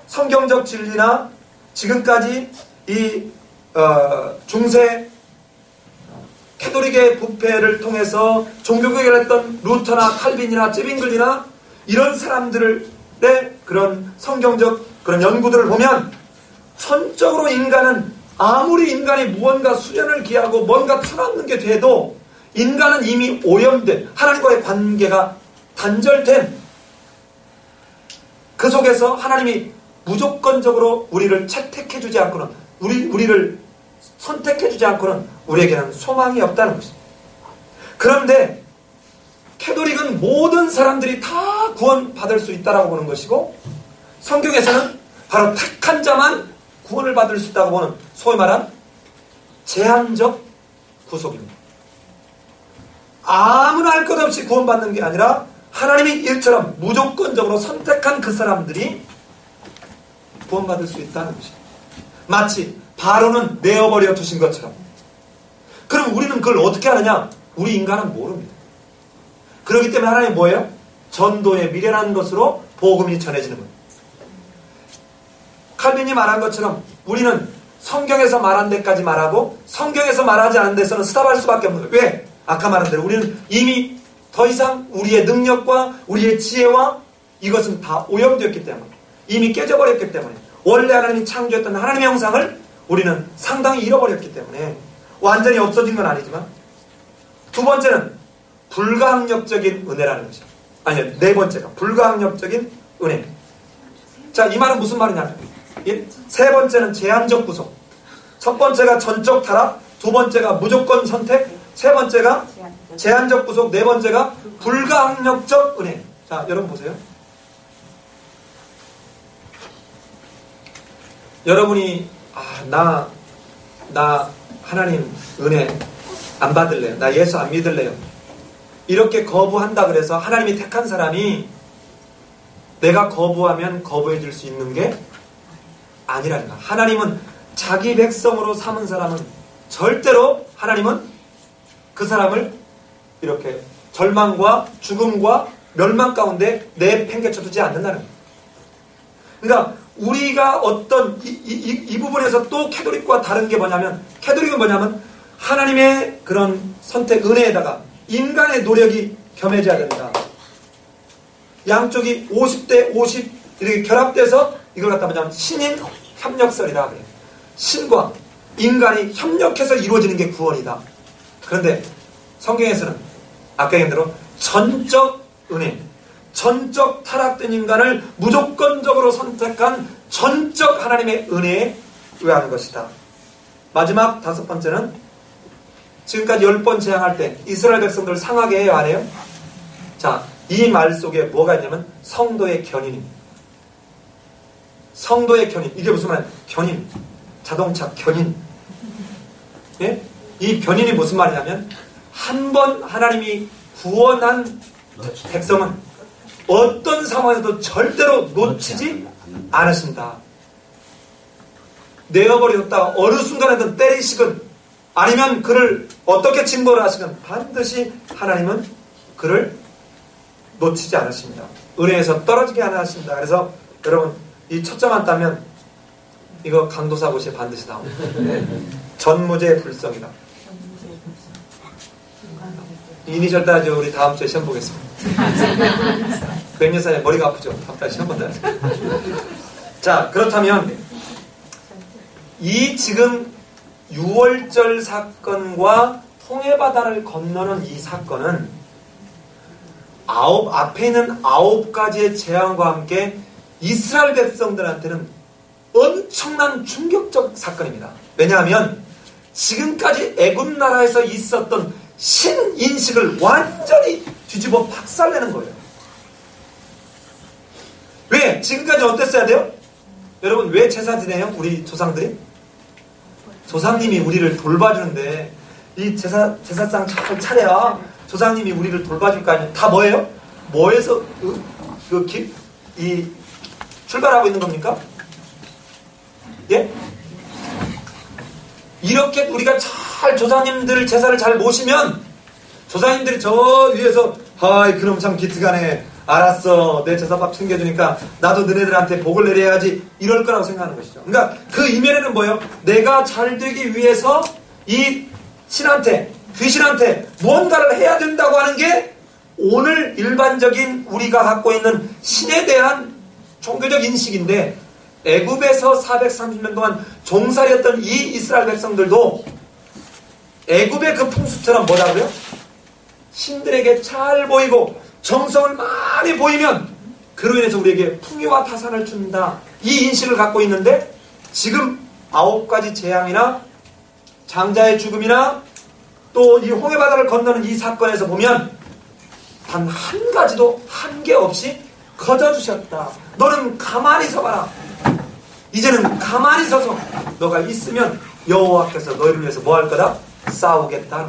성경적 진리나 지금까지 이 중세 캐톨릭의 부패를 통해서 종교개혁을 했던 루터나 칼빈이나 제빙글이나 이런 사람들의 그런 성경적 그런 연구들을 보면 천적으로 인간은 아무리 인간이 무언가 수련을 기하고 뭔가 틀어놓는 게 돼도 인간은 이미 오염된 하나님과의 관계가 단절된 그 속에서 하나님이 무조건적으로 우리를 채택해주지 않고는 우리를 선택해주지 않고는 우리에게는 소망이 없다는 것입니다. 그런데 캐톨릭은 모든 사람들이 다 구원받을 수 있다라고 보는 것이고 성경에서는 바로 택한 자만 구원을 받을 수 있다고 보는 소위 말한 제한적 구속입니다. 아무나 할 것 없이 구원받는 게 아니라 하나님이 일처럼 무조건적으로 선택한 그 사람들이 구원받을 수 있다는 것이에요. 마치 바로는 내어버려 두신 것처럼. 그럼 우리는 그걸 어떻게 하느냐? 우리 인간은 모릅니다. 그렇기 때문에 하나님이 뭐예요? 전도에 미련한 것으로 복음이 전해지는 거예요. 칼빈이 말한 것처럼 우리는 성경에서 말한 데까지 말하고 성경에서 말하지 않은 데서는 스탑할 수밖에 없는 거예요. 왜? 아까 말한 대로 우리는 이미 더 이상 우리의 능력과 우리의 지혜와 이것은 다 오염되었기 때문에, 이미 깨져버렸기 때문에, 원래 하나님이 창조했던 하나님의 형상을 우리는 상당히 잃어버렸기 때문에 완전히 없어진 건 아니지만, 두 번째는 불가항력적인 은혜라는 것이죠. 아니요, 네 번째가 불가항력적인 은혜. 자, 이 말은 무슨 말이냐? 세 번째는 제한적 구속. 첫 번째가 전적 타락, 두 번째가 무조건 선택, 세 번째가 제한적 구속, 네 번째가 불가항력적 은혜. 자, 여러분 보세요. 여러분이 나 하나님 은혜 안 받을래요. 나 예수 안 믿을래요. 이렇게 거부한다 그래서 하나님이 택한 사람이 내가 거부하면 거부해 줄 수 있는 게 아니라는 거야. 하나님은 자기 백성으로 삼은 사람은 절대로 하나님은 그 사람을 이렇게 절망과 죽음과 멸망 가운데 내팽개쳐 두지 않는다는 거야. 그러니까 우리가 어떤 이 부분에서 또 캐톨릭과 다른 게 뭐냐면, 캐톨릭은 뭐냐면 하나님의 그런 선택 은혜에다가 인간의 노력이 겸해져야 된다. 양쪽이 50대 50 이렇게 결합돼서 이걸 갖다 뭐냐면 신인 협력설이라 그래요. 신과 인간이 협력해서 이루어지는 게 구원이다. 그런데 성경에서는 아까 얘기한 대로 전적 은혜, 전적 타락된 인간을 무조건적으로 선택한 전적 하나님의 은혜에 의한 것이다. 마지막 다섯 번째는 지금까지 10번 재앙할 때 이스라엘 백성들을 상하게 해요, 안 해요? 자, 이 말 속에 뭐가 있냐면 성도의 견인입니다. 성도의 견인. 이게 무슨 말이에요? 견인. 자동차 견인. 예? 이 견인이 무슨 말이냐면 한 번 하나님이 구원한 백성은 어떤 상황에서도 절대로 놓치지 않으신다. 내어버렸다 어느 순간에든 때리시건 아니면 그를 어떻게 징벌을 하시건 반드시 하나님은 그를 놓치지 않으십니다. 은혜에서 떨어지게 안 하십니다. 그래서 여러분 이 첫 점만 따면 이거 강도사 고시에 반드시 나옵니다. 전무제 불성이다. 이니셜 따죠. 우리 다음 주에 시험 보겠습니다. 백년사에 머리가 아프죠. 다음 달 시험 본다. 자, 그렇다면 이 지금 6월절 사건과 홍해바다를 건너는 이 사건은 앞에 있는 9가지의 재앙과 함께 이스라엘 백성들한테는 엄청난 충격적 사건입니다. 왜냐하면 지금까지 애굽 나라에서 있었던 신인식을 완전히 뒤집어 박살내는 거예요. 왜? 지금까지 어땠어야 돼요? 여러분 왜 제사 지내요? 우리 조상들이? 조상님이 우리를 돌봐주는데 이 제사상 잘 차려야 조상님이 우리를 돌봐줄 거 아니에요? 다 뭐예요? 뭐에서 이 출발하고 있는 겁니까? 예? 이렇게 우리가 잘 조상님들 제사를 잘 모시면 조상님들이 저 위에서 아이 그럼 참 기특하네. 알았어. 내 제사밥 챙겨주니까 나도 너네들한테 복을 내려야지. 이럴 거라고 생각하는 것이죠. 그러니까 그 이면에는 뭐예요? 내가 잘 되기 위해서 이 신한테 귀신한테 무언가를 해야 된다고 하는 게 오늘 일반적인 우리가 갖고 있는 신에 대한 종교적 인식인데 애굽에서 430년 동안 종살이였던 이 이스라엘 백성들도 애굽의 그 풍습처럼 뭐라고요? 신들에게 잘 보이고 정성을 많이 보이면 그로 인해서 우리에게 풍요와 타산을 준다. 이 인식을 갖고 있는데 지금 9가지 재앙이나 장자의 죽음이나 또 이 홍해바다를 건너는 이 사건에서 보면 단 한 가지도 한계 없이 거저주셨다. 너는 가만히 서봐라. 이제는 가만히 서서 너가 있으면 여호와께서 너희를 위해서 뭐 할 거다? 싸우겠다.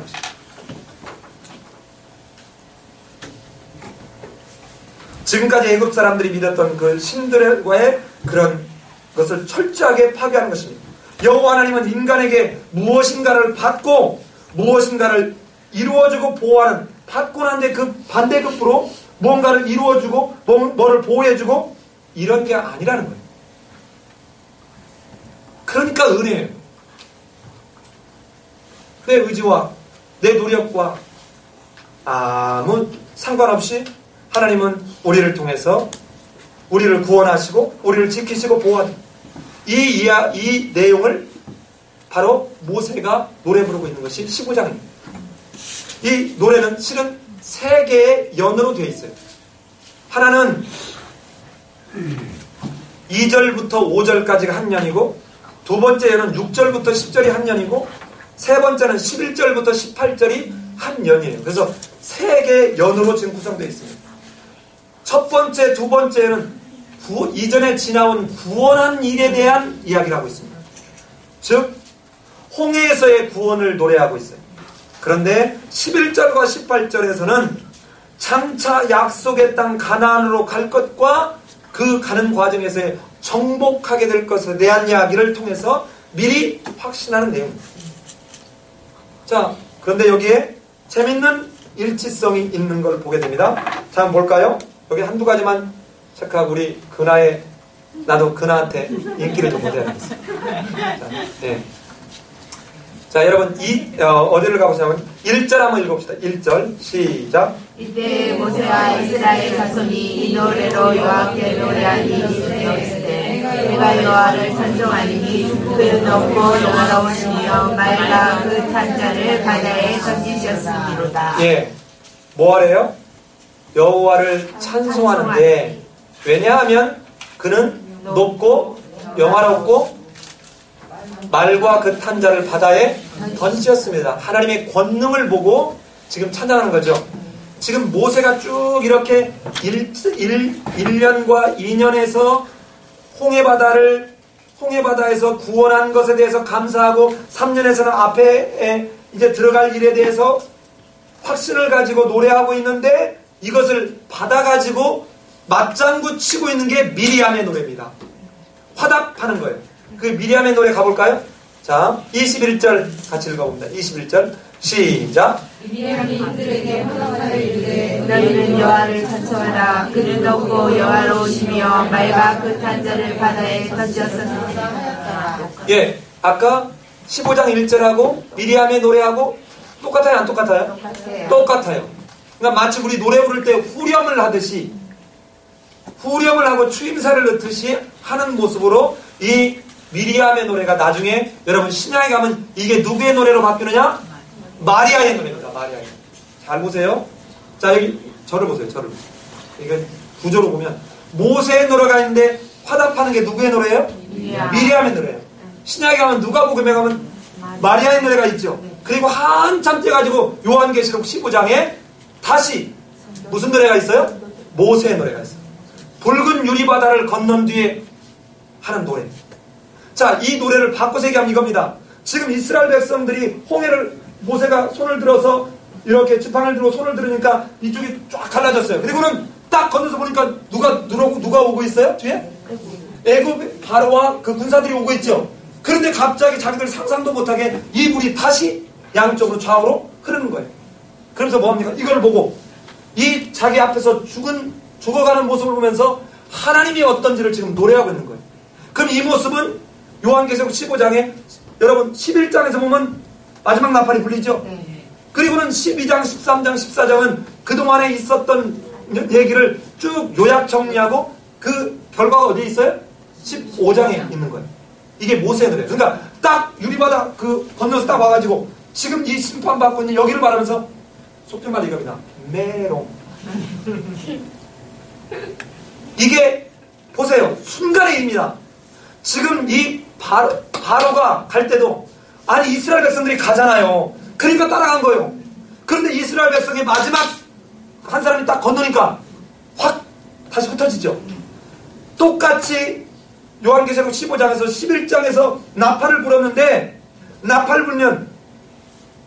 지금까지 애굽 사람들이 믿었던 그 신들과의 그런 것을 철저하게 파괴하는 것입니다. 여호와 하나님은 인간에게 무엇인가를 받고 무엇인가를 이루어주고 보호하는, 받고 난데 그 반대급부로 무언가를 이루어주고 뭐를 보호해주고 이런 게 아니라는 거예요. 그러니까 은혜예요. 내 의지와 내 노력과 아무 상관없이 하나님은 우리를 통해서 우리를 구원하시고 우리를 지키시고 보호하는 이 내용을 바로 모세가 노래 부르고 있는 것이 15장입니다. 이 노래는 실은 세 개의 연으로 되어 있어요. 하나는 2절부터 5절까지가 한 연이고, 두 번째 연은 6절부터 10절이 한 연이고, 세 번째는 11절부터 18절이 한 연이에요. 그래서 세 개의 연으로 지금 구성되어 있습니다. 첫 번째, 두 번째는 이전에 지나온 구원한 일에 대한 이야기를 하고 있습니다. 즉 홍해에서의 구원을 노래하고 있어요. 그런데 11절과 18절에서는 장차 약속의 땅 가나안으로 갈 것과 그 가는 과정에서의 정복하게 될 것에 대한 이야기를 통해서 미리 확신하는 내용입니다. 자, 그런데 여기에 재밌는 일치성이 있는 걸 보게 됩니다. 자, 한번 볼까요? 여기 한두 가지만 체크하고 우리 근하에, 나도 근하한테 인기를 좀 보내야 되겠습니다. 자, 네. 자, 여러분, 어디를 가보시냐면 1절 한번 읽어봅시다. 1절 시작. 이때 모세와 이스라엘 자손이 이 노래로 여호와께 노래하니 이르되 내가 여호와를 찬송하니 그는 높고 영화로우시며 맑아 그 탄자를 바다에 던지셨음이로다. 예, 뭐하래요? 여호와를 찬송하는데, 왜냐하면 그는 높고 영화롭고 말과 그 탄자를 바다에 던지셨습니다. 하나님의 권능을 보고 지금 찬양하는 거죠. 지금 모세가 쭉 이렇게 1년과 2년에서 홍해바다에서 구원한 것에 대해서 감사하고, 3년에서는 앞에 이제 들어갈 일에 대해서 확신을 가지고 노래하고 있는데, 이것을 받아가지고 맞장구 치고 있는 게 미리암의 노래입니다. 화답하는 거예요. 그 미리암의 노래 가볼까요? 자, 21절 같이 읽어봅니다. 21절 시작. 미리암이 그들에게 화답하여 이르되 너희는 여호와를 찬송하라. 그는 높고 여호와로우시며 맑아 그 탄자를 바다에 던졌으나. 예, 아까 15장 1절하고 미리암의 노래하고 똑같아요, 안 똑같아요? 똑같아요. 그러니까 마치 우리 노래 부를 때 후렴을 하듯이, 후렴을 하고 추임새를 넣듯이 하는 모습으로 이 미리암의 노래가 나중에 여러분 신약에 가면 이게 누구의 노래로 바뀌느냐? 마리아의 노래입니다. 마리아의. 잘 보세요. 자, 여기 저를 보세요. 저를. 이게 구조로 보면 모세의 노래가 있는데 화답하는 게 누구의 노래예요? 미리암의 노래예요. 신약에 가면 누가복음에 가면 마리아의 노래가 있죠. 그리고 한참 떼가지고 요한계시록 15장에 다시 무슨 노래가 있어요? 모세의 노래가 있어요. 붉은 유리바다를 건넌 뒤에 하는 노래. 자, 이 노래를 바꿔서 얘기하면 이겁니다. 지금 이스라엘 백성들이 홍해를, 모세가 손을 들어서 이렇게 지팡이를 들고 손을 들으니까 이쪽이 쫙 갈라졌어요. 그리고는 딱 건너서 보니까 누가 오고 있어요? 뒤에? 애굽 바로와 그 군사들이 오고 있죠. 그런데 갑자기 자기들 상상도 못하게 이 물이 다시 양쪽으로 좌우로 흐르는 거예요. 그러면서 뭐합니까? 이걸 보고 이 자기 앞에서 죽어가는 모습을 보면서 하나님이 어떤지를 지금 노래하고 있는 거예요. 그럼 이 모습은 요한계시록 15장에 여러분 11장에서 보면 마지막 나팔이 불리죠. 그리고는 12장, 13장, 14장은 그동안에 있었던 얘기를 쭉 요약 정리하고 그 결과가 어디에 있어요? 15장에 있는 거예요. 이게 모세의 노래예요. 그러니까 딱 유리바다 그 건너서 딱 와가지고 지금 이 심판받고 있는 여기를 말하면서 속된 말이 이겁니다. 메롱. 이게 보세요. 순간의 일입니다. 지금 이 바로가 갈 때도 아니 이스라엘 백성들이 가잖아요. 그러니까 따라간 거예요. 그런데 이스라엘 백성의 마지막 한 사람이 딱 건너니까 확 다시 흩어지죠. 똑같이 요한계시록 15장에서 11장에서 나팔을 불었는데, 나팔 불면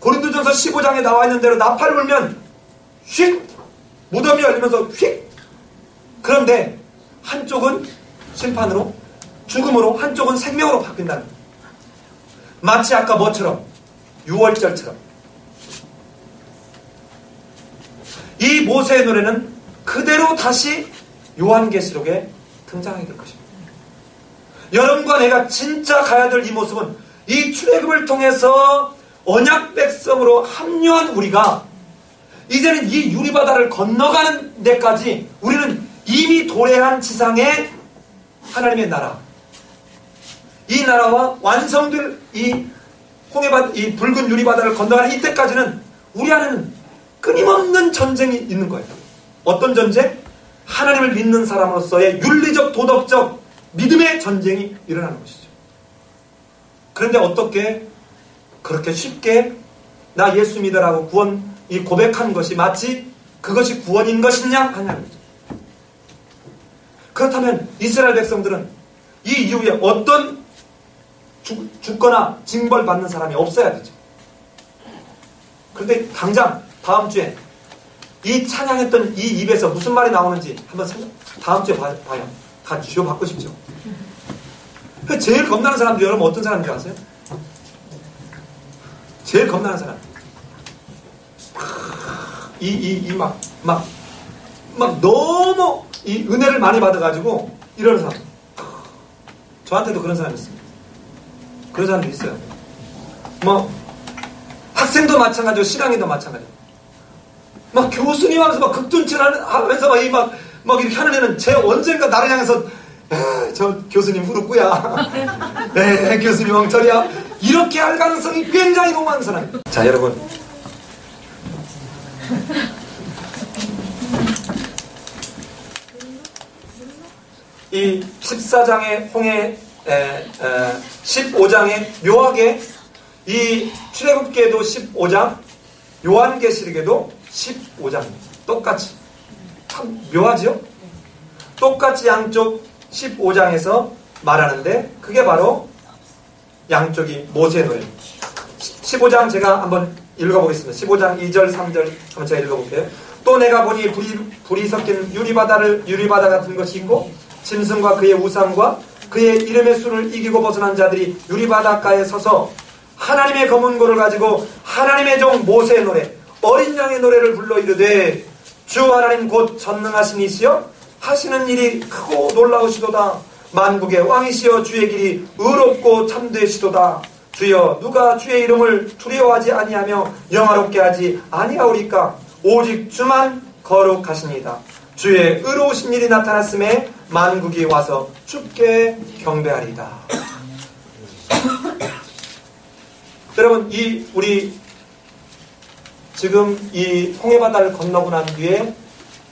고린도전서 15장에 나와 있는 대로 나팔 불면 휙 무덤이 열리면서 휙 그런데 한쪽은 심판으로, 죽음으로, 한쪽은 생명으로 바뀐다는 거예요. 마치 아까 뭐처럼? 유월절처럼. 이 모세의 노래는 그대로 다시 요한계시록에 등장하게 될 것입니다. 여러분과 내가 진짜 가야 될 이 모습은 이 출애굽을 통해서 언약 백성으로 합류한 우리가 이제는 이 유리바다를 건너가는 데까지 우리는 이미 도래한 지상의 하나님의 나라, 이 나라와 완성될 이 이 붉은 유리바다를 건너가는 이때까지는 우리 안에는 끊임없는 전쟁이 있는 거예요. 어떤 전쟁? 하나님을 믿는 사람으로서의 윤리적, 도덕적 믿음의 전쟁이 일어나는 것이죠. 그런데 어떻게 그렇게 쉽게 나 예수 믿으라고 이 고백한 것이 마치 그것이 구원인 것이냐 하냐는 거죠. 그렇다면 이스라엘 백성들은 이 이후에 어떤 죽거나 징벌받는 사람이 없어야 되죠. 그런데 당장 다음 주에 이 찬양했던 이 입에서 무슨 말이 나오는지 한번 다음 주에 봐요. 다 주요 바꾸십시오. 제일 겁나는 사람들 여러분 어떤 사람인지 아세요? 제일 겁나는 사람. 막 너무 이 은혜를 많이 받아가지고 이러는 사람. 저한테도 그런 사람이 있습니다. 그런 사람도 있어요. 뭐 학생도 마찬가지고 신앙인도 마찬가지고 막 교수님 하면서 막 극존치하면서 막 이렇게 하는 애는 제 언젠가 나를 향해서 저 교수님 후루꾸야. 네, 교수님 엉터리야. 이렇게 할 가능성이 굉장히 높은 사람이에요. 자, 여러분. 이 14장의 홍해 15장의 묘하게 이 출애굽기에도 15장, 요한계시록에도 15장입니다. 똑같이. 참 묘하죠? 똑같이 양쪽 15장에서 말하는데 그게 바로 양쪽이 모세의 노래입니다. 15장 제가 한번 읽어보겠습니다. 15장 2절 3절 한번 제가 읽어볼게요. 또 내가 보니 불이 섞인 유리바다 같은 것이 있고 짐승과 그의 우상과 그의 이름의 수를 이기고 벗어난 자들이 유리바닷가에 서서 하나님의 검은 고를 가지고 하나님의 종 모세의 노래, 어린 양의 노래를 불러 이르되 주 하나님 곧 전능하신 이시여 하시는 일이 크고 놀라우시도다. 만국의 왕이시여 주의 길이 의롭고 참되시도다. 주여 누가 주의 이름을 두려워하지 아니하며 영화롭게 하지 아니하오리까. 오직 주만 거룩하시니이다. 주의 의로우신 일이 나타났음에 만국이 와서 주께 경배하리다. 여러분 우리 지금 이 홍해바다를 건너고 난 뒤에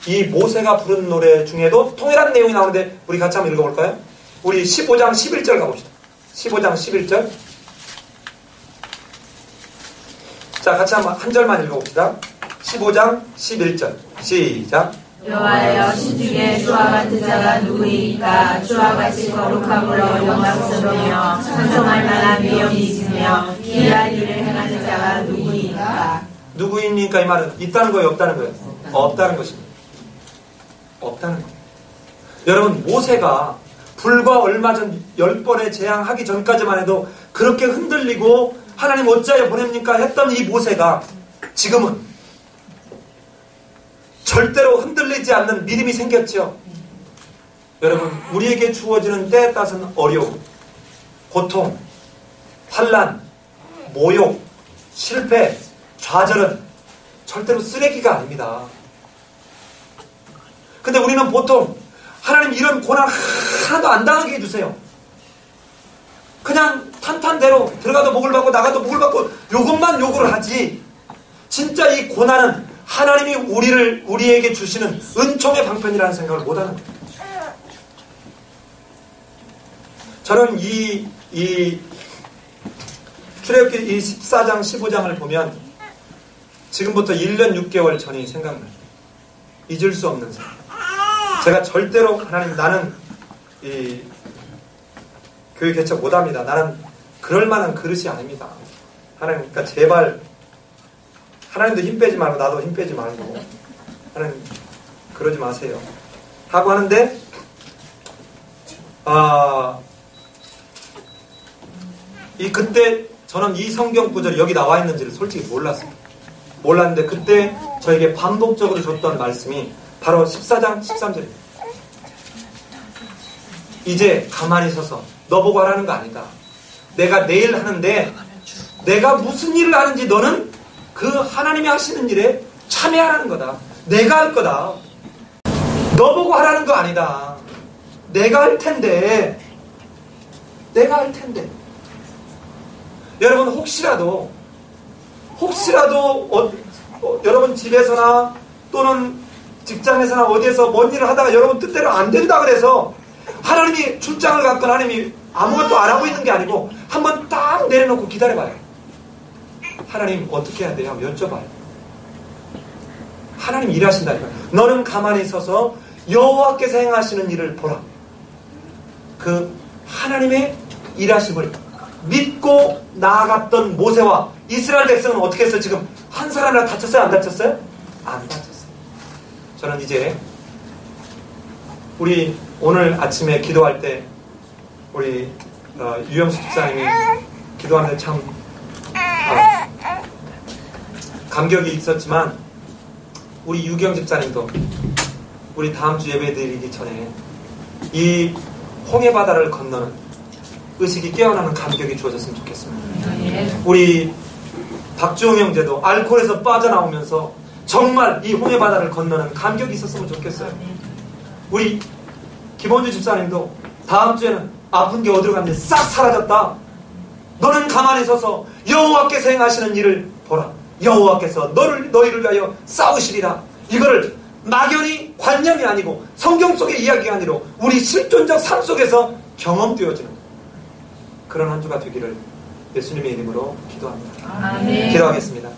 이 모세가 부른 노래 중에도 통일한 내용이 나오는데 우리 같이 한번 읽어볼까요? 우리 15장 11절 가봅시다. 15장 11절. 자, 같이 한 절만 읽어봅시다. 15장 11절. 시작. 여호와여 신중에 주와 같은 자가 누구이까. 주와 같이 거룩함으로 영광스러우며 찬송할 만한 위엄이 있으며 기이한 일을 행하는 자가 누구이까. 누구입니까? 이 말은 있다는 거예요, 없다는 거예요? 없다는 것입니다. 없다는 거예요. 여러분 모세가 불과 얼마 전 10번의 재앙하기 전까지만 해도 그렇게 흔들리고 하나님 어찌하여 보냅니까? 했던 이 모세가 지금은 절대로 흔들리지 않는 믿음이 생겼죠. 여러분 우리에게 주어지는 때에 따라서는 어려움, 고통, 환난, 모욕, 실패, 좌절은 절대로 쓰레기가 아닙니다. 근데 우리는 보통 하나님 이런 고난 하나도 안 당하게 해주세요. 그냥 탄탄대로 들어가도 목을 받고 나가도 목을 받고 요것만 요구를 하지. 진짜 이 고난은 하나님이 우리에게 주시는 은총의 방편이라는 생각을 못하는 거예요. 저는 이 출애굽기 이 14장 15장을 보면 지금부터 1년 6개월 전이 생각나요. 잊을 수 없는 생각. 제가 절대로 하나님 나는 이 교회 개척 못합니다. 나는 그럴 만한 그릇이 아닙니다. 하나님 그러니까 제발 하나님도 힘 빼지 말고 나도 힘 빼지 말고 하나님 그러지 마세요. 하고 하는데 그때 저는 이 성경 구절이 여기 나와 있는지를 솔직히 몰랐어요. 몰랐는데 그때 저에게 반복적으로 줬던 말씀이 바로 14장 13절입니다. 이제 가만히 서서 너 보고 하라는 거 아니다. 내가 내일 하는데 내가 무슨 일을 하는지 너는 그 하나님이 하시는 일에 참여하라는 거다. 내가 할 거다. 너 보고 하라는 거 아니다. 내가 할 텐데. 여러분 혹시라도 여러분 집에서나 또는 직장에서나 어디에서 뭔 일을 하다가 여러분 뜻대로 안 된다 그래서 하나님이 출장을 갔거나 하나님이 아무것도 안 하고 있는 게 아니고 한번 딱 내려놓고 기다려봐요. 하나님 어떻게 해야 돼요? 한번 여쭤봐요. 하나님 일하신다니까요. 너는 가만히 서서 여호와께서 행하시는 일을 보라. 그 하나님의 일하심을 믿고 나아갔던 모세와 이스라엘 백성은 어떻게 했어요? 지금 한 사람이나 다쳤어요? 안 다쳤어요? 안 다쳤어요. 저는 이제 우리 오늘 아침에 기도할 때 우리 유영수 집사님이 기도하는데 참 감격이 있었지만 우리 유경 집사님도 우리 다음 주 예배 드리기 전에 이 홍해 바다를 건너는 의식이 깨어나는 감격이 주어졌으면 좋겠습니다. 우리 박주홍 형제도 알코올에서 빠져나오면서 정말 이 홍해 바다를 건너는 감격이 있었으면 좋겠어요. 우리 김원주 집사님도 다음 주에는 아픈 게 어디로 갔는지 싹 사라졌다. 너는 가만히 서서 여호와께서 행하시는 일을 보라. 여호와께서 너희를 위하여 싸우시리라. 이거를 막연히 관념이 아니고 성경 속의 이야기가 아니라 우리 실존적 삶 속에서 경험되어지는 그런 한 주가 되기를 예수님의 이름으로 기도합니다. 아멘. 기도하겠습니다.